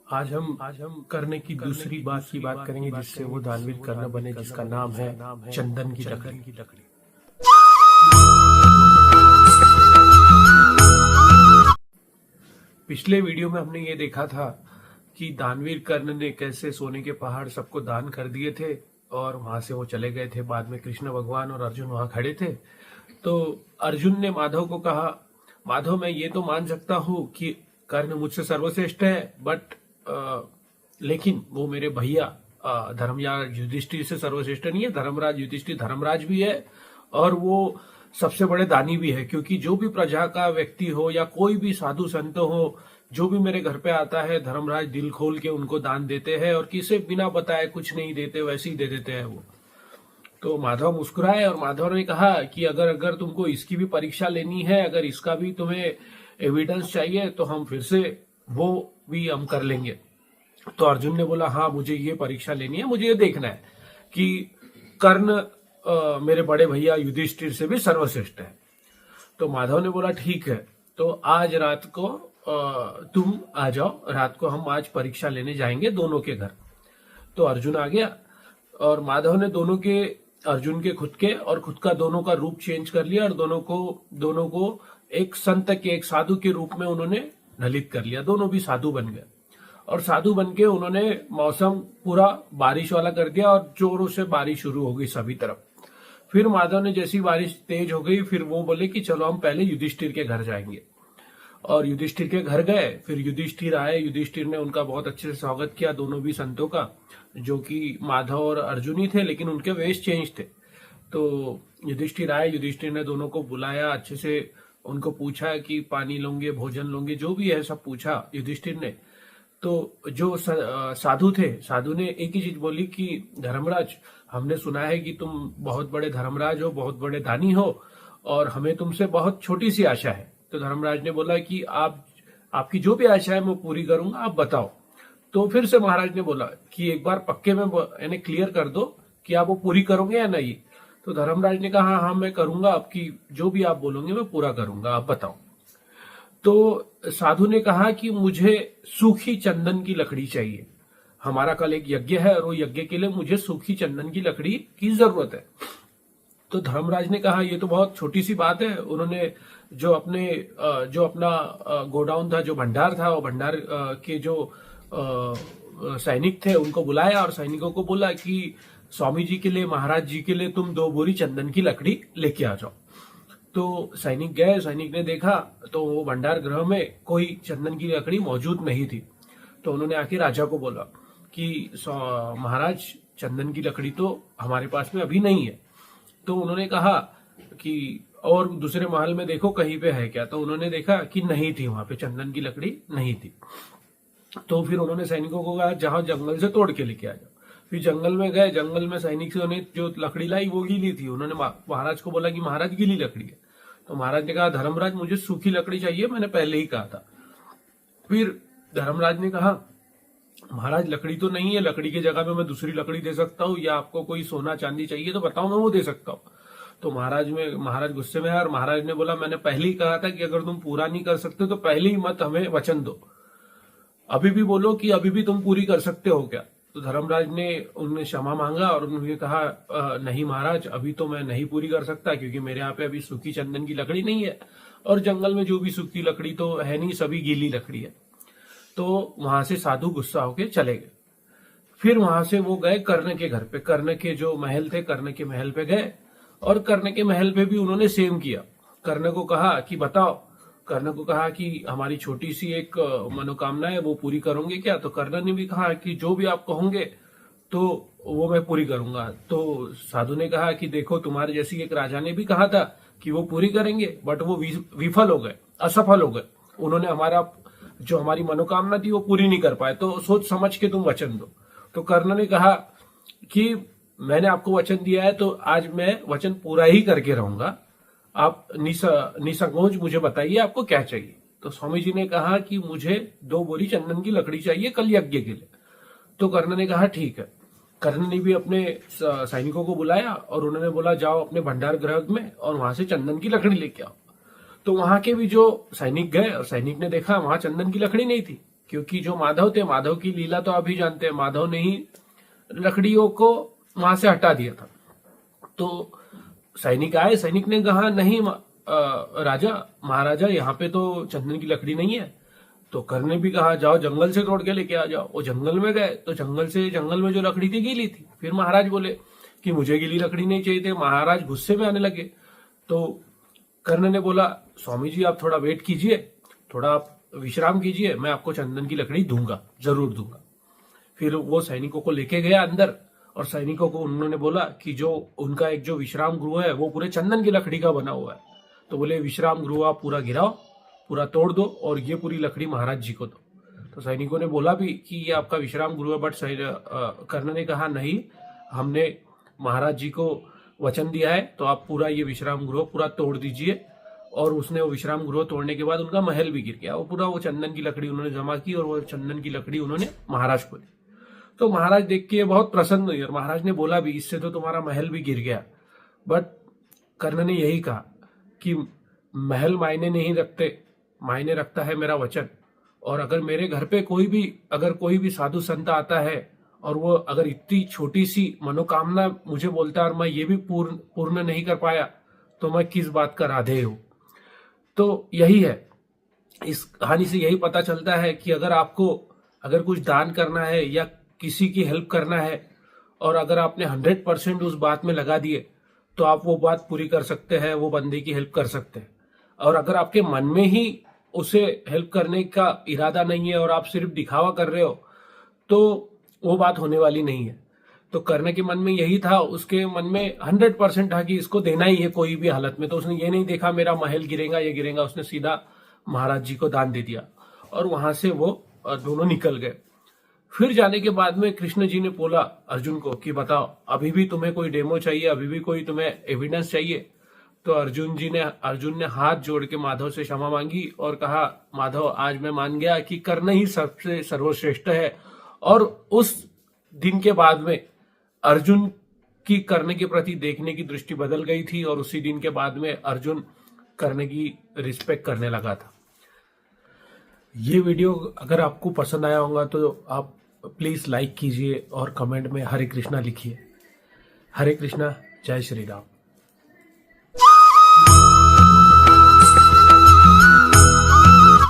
आज हम करने की दूसरी बात की बात करेंगे जिससे वो दानवीर कर्ण बने, जिसका नाम है चंदन की लकड़ी। पिछले वीडियो में हमने ये देखा था कि दानवीर कर्ण ने कैसे सोने के पहाड़ सबको दान कर दिए थे और वहां से वो चले गए थे। बाद में कृष्ण भगवान और अर्जुन वहां खड़े थे, तो अर्जुन ने माधव को कहा, माधव मैं ये तो मान सकता हूँ कि कर्ण मुझसे सर्वश्रेष्ठ है, बट लेकिन वो मेरे भैया धर्मराज युधिष्ठिर से सर्वश्रेष्ठ नहीं है। धर्मराज युधिष्ठिर धर्मराज भी है और वो सबसे बड़े दानी भी है, क्योंकि जो भी प्रजा का व्यक्ति हो या कोई भी साधु संत हो, जो भी मेरे घर पे आता है, धर्मराज दिल खोल के उनको दान देते हैं और किसे बिना बताए कुछ नहीं देते, वैसे ही दे देते हैं वो। तो माधव मुस्कुराए और माधव ने कहा कि अगर अगर तुमको इसकी भी परीक्षा लेनी है, अगर इसका भी तुम्हें एविडेंस चाहिए तो हम फिर से वो भी हम कर लेंगे। तो अर्जुन ने बोला, हाँ मुझे ये परीक्षा लेनी है, मुझे ये देखना है कि कर्ण मेरे बड़े भैया युधिष्ठिर से भी सर्वश्रेष्ठ है। तो माधव ने बोला ठीक है, तो आज रात को तुम आ जाओ, रात को हम आज परीक्षा लेने जाएंगे दोनों के घर। तो अर्जुन आ गया और माधव ने दोनों के, अर्जुन के खुद के और खुद का दोनों का रूप चेंज कर लिया और दोनों को एक संत के, एक साधु के रूप में उन्होंने ढलित कर लिया। दोनों भी साधु बन गए और साधु बन के उन्होंने मौसम पूरा बारिश वाला कर दिया और जोरों से बारिश शुरू हो गई सभी तरफ। फिर माधव ने जैसी बारिश तेज हो गई, फिर वो बोले कि चलो हम पहले युधिष्ठिर के घर जाएंगे। और युधिष्ठिर के घर गए, फिर युधिष्ठिर आए, युधिष्ठिर ने उनका बहुत अच्छे से स्वागत किया, दोनों भी संतों का, जो कि माधव और अर्जुन ही थे, लेकिन उनके वेश चेंज थे। तो युधिष्ठिर आए, युधिष्ठिर ने दोनों को बुलाया, अच्छे से उनको पूछा कि पानी लोगे, भोजन लोगे, जो भी है सब पूछा युधिष्ठिर ने। तो जो साधु थे, साधु ने एक ही चीज बोली कि धर्मराज, हमने सुना है कि तुम बहुत बड़े धर्मराज हो, बहुत बड़े दानी हो और हमें तुमसे बहुत छोटी सी आशा है। तो धर्मराज ने बोला कि आपकी जो भी आशा है मैं पूरी करूंगा, आप बताओ। तो फिर से महाराज ने बोला कि एक बार पक्के में यानी क्लियर कर दो कि आप वो पूरी करोगे या नहीं। तो धर्मराज ने कहा, हाँ मैं करूंगा, आपकी जो भी आप बोलोगे मैं पूरा करूंगा, आप बताओ। तो साधु ने कहा कि मुझे सूखी चंदन की लकड़ी चाहिए, हमारा कल एक यज्ञ है और वो यज्ञ के लिए मुझे सूखी चंदन की लकड़ी की जरूरत है। तो धर्मराज ने कहा, ये तो बहुत छोटी सी बात है। उन्होंने जो अपना गोडाउन था, जो भंडार था, वो भंडार के जो सैनिक थे उनको बुलाया और सैनिकों को बोला कि स्वामी जी के लिए, महाराज जी के लिए तुम 2 बोरी चंदन की लकड़ी लेके आ जाओ। तो सैनिक गए, सैनिक ने देखा तो वो भंडार गृह में कोई चंदन की लकड़ी मौजूद नहीं थी। तो उन्होंने आके राजा को बोला कि महाराज, चंदन की लकड़ी तो हमारे पास में अभी नहीं है। तो उन्होंने कहा कि और दूसरे महल में देखो कहीं पे है क्या। तो उन्होंने देखा कि नहीं थी, वहां पे चंदन की लकड़ी नहीं थी। तो फिर उन्होंने सैनिकों को कहा, जहां जंगल से तोड़ के लेके आ जाओ। फिर जंगल में गए, जंगल में सैनिकों ने जो लकड़ी लाई वो गीली थी। उन्होंने महाराज को बोला कि महाराज गीली लकड़ी है। तो महाराज ने कहा, धर्मराज मुझे सूखी लकड़ी चाहिए, मैंने पहले ही कहा था। फिर धर्मराज ने कहा, महाराज लकड़ी तो नहीं है, लकड़ी की जगह में मैं दूसरी लकड़ी दे सकता हूँ, या आपको कोई सोना चांदी चाहिए तो बताओ, मैं वो दे सकता हूँ। तो महाराज गुस्से में आए और महाराज ने बोला, मैंने पहले ही कहा था कि अगर तुम पूरा नहीं कर सकते तो पहले ही मत हमें वचन दो, अभी भी बोलो कि अभी भी तुम पूरी कर सकते हो क्या। तो धर्मराज ने उन्हें क्षमा मांगा और उन्होंने कहा, नहीं महाराज, अभी तो मैं नहीं पूरी कर सकता, क्योंकि मेरे यहाँ पे अभी सूखी चंदन की लकड़ी नहीं है और जंगल में जो भी सूखी लकड़ी तो है नहीं, सभी गीली लकड़ी है। तो वहां से साधु गुस्सा होके चले गए। फिर वहां से वो गए कर्ण के घर पे, कर्ण के जो महल थे, कर्ण के महल पे गए और कर्ण के महल पे भी उन्होंने सेम किया। कर्ण को कहा कि बताओ, कर्ण को कहा कि हमारी छोटी सी एक मनोकामना है, वो पूरी करोगे क्या। तो कर्ण ने भी कहा कि जो भी आप कहोगे तो वो मैं पूरी करूंगा। तो साधु ने कहा कि देखो, तुम्हारे जैसी एक राजा ने भी कहा था कि वो पूरी करेंगे, बट वो विफल हो गए, असफल हो गए। उन्होंने हमारी मनोकामना थी वो पूरी नहीं कर पाए, तो सोच समझ के तुम वचन दो। तो कर्ण ने कहा कि मैंने आपको वचन दिया है तो आज मैं वचन पूरा ही करके रहूंगा, आप निसंकोच मुझे बताइए आपको क्या चाहिए। तो स्वामी जी ने कहा कि मुझे 2 बोरी चंदन की लकड़ी चाहिए कल यज्ञ के लिए। तो कर्ण ने कहा ठीक है। कर्ण ने भी अपने सैनिकों को बुलाया और उन्होंने बोला, जाओ अपने भंडार गृह में और वहां से चंदन की लकड़ी लेके आओ। तो वहां के भी जो सैनिक गए और सैनिक ने देखा वहां चंदन की लकड़ी नहीं थी। क्योंकि जो माधव थे, माधव की लीला तो अभी जानते हैं, माधव ने ही लकड़ियों को वहां से हटा दिया था। तो सैनिक आए, सैनिक ने कहा नहीं राजा महाराजा, यहाँ पे तो चंदन की लकड़ी नहीं है। तो कर्ण ने भी कहा जाओ जंगल से तोड़ के लेके आ जाओ। वो जंगल में गए तो जंगल में जो लकड़ी थी गीली थी। फिर महाराज बोले कि मुझे गीली लकड़ी नहीं चाहिए थी। महाराज गुस्से में आने लगे। तो कर्ण ने बोला स्वामी जी आप थोड़ा वेट कीजिए, थोड़ा आप विश्राम कीजिए, मैं आपको चंदन की लकड़ी दूंगा, जरूर दूंगा। फिर वो सैनिकों को लेके गया अंदर और सैनिकों को उन्होंने बोला कि जो उनका एक जो विश्राम गृह है वो पूरे चंदन की लकड़ी का बना हुआ है। तो बोले विश्राम गृह आप पूरा गिराओ, पूरा तोड़ दो और ये पूरी लकड़ी महाराज जी को दो। तो सैनिकों ने बोला भी कि ये आपका विश्राम गृह है, बट कर्ण ने कहा नहीं, हमने महाराज जी को वचन दिया है, तो आप पूरा ये विश्राम गृह पूरा तोड़ दीजिए। और उसने वो विश्राम गृह तोड़ने के बाद उनका महल भी गिर गया। वो पूरा वो चंदन की लकड़ी उन्होंने जमा की और वो चंदन की लकड़ी उन्होंने महाराज को दी। तो महाराज देख के बहुत प्रसन्न हुए और महाराज ने बोला भी इससे तो तुम्हारा महल भी गिर गया। बट कर्ण ने यही कहा कि महल मायने नहीं रखते, मायने रखता है मेरा वचन। और अगर मेरे घर पे कोई भी साधु संत आता है और वो अगर इतनी छोटी सी मनोकामना मुझे बोलता है और मैं ये भी पूर्ण नहीं कर पाया, तो मैं किस बात का राधेय हूं। तो यही है, इस कहानी से यही पता चलता है कि अगर कुछ दान करना है या किसी की हेल्प करना है और अगर आपने 100% उस बात में लगा दिए तो आप वो बात पूरी कर सकते हैं, वो बंदे की हेल्प कर सकते हैं। और अगर आपके मन में ही उसे हेल्प करने का इरादा नहीं है और आप सिर्फ दिखावा कर रहे हो, तो वो बात होने वाली नहीं है। तो कर्ण के मन में यही था, उसके मन में 100% था कि इसको देना ही है कोई भी हालत में। तो उसने ये नहीं देखा मेरा महल गिरेगा ये गिरेगा, उसने सीधा महाराज जी को दान दे दिया और वहां से वो दोनों निकल गए। फिर जाने के बाद में कृष्ण जी ने बोला अर्जुन को कि बताओ अभी भी तुम्हें कोई डेमो चाहिए, अभी भी कोई तुम्हें एविडेंस चाहिए। तो अर्जुन ने हाथ जोड़ के माधव से क्षमा मांगी और कहा माधव आज मैं मान गया कि कर्ण ही सबसे सर्वश्रेष्ठ है। और उस दिन के बाद में अर्जुन की कर्ण के प्रति देखने की दृष्टि बदल गई थी और उसी दिन के बाद में अर्जुन कर्ण की रिस्पेक्ट करने लगा था। ये वीडियो अगर आपको पसंद आया होगा तो आप प्लीज लाइक कीजिए और कमेंट में हरे कृष्णा लिखिए। हरे कृष्णा, जय श्री राम।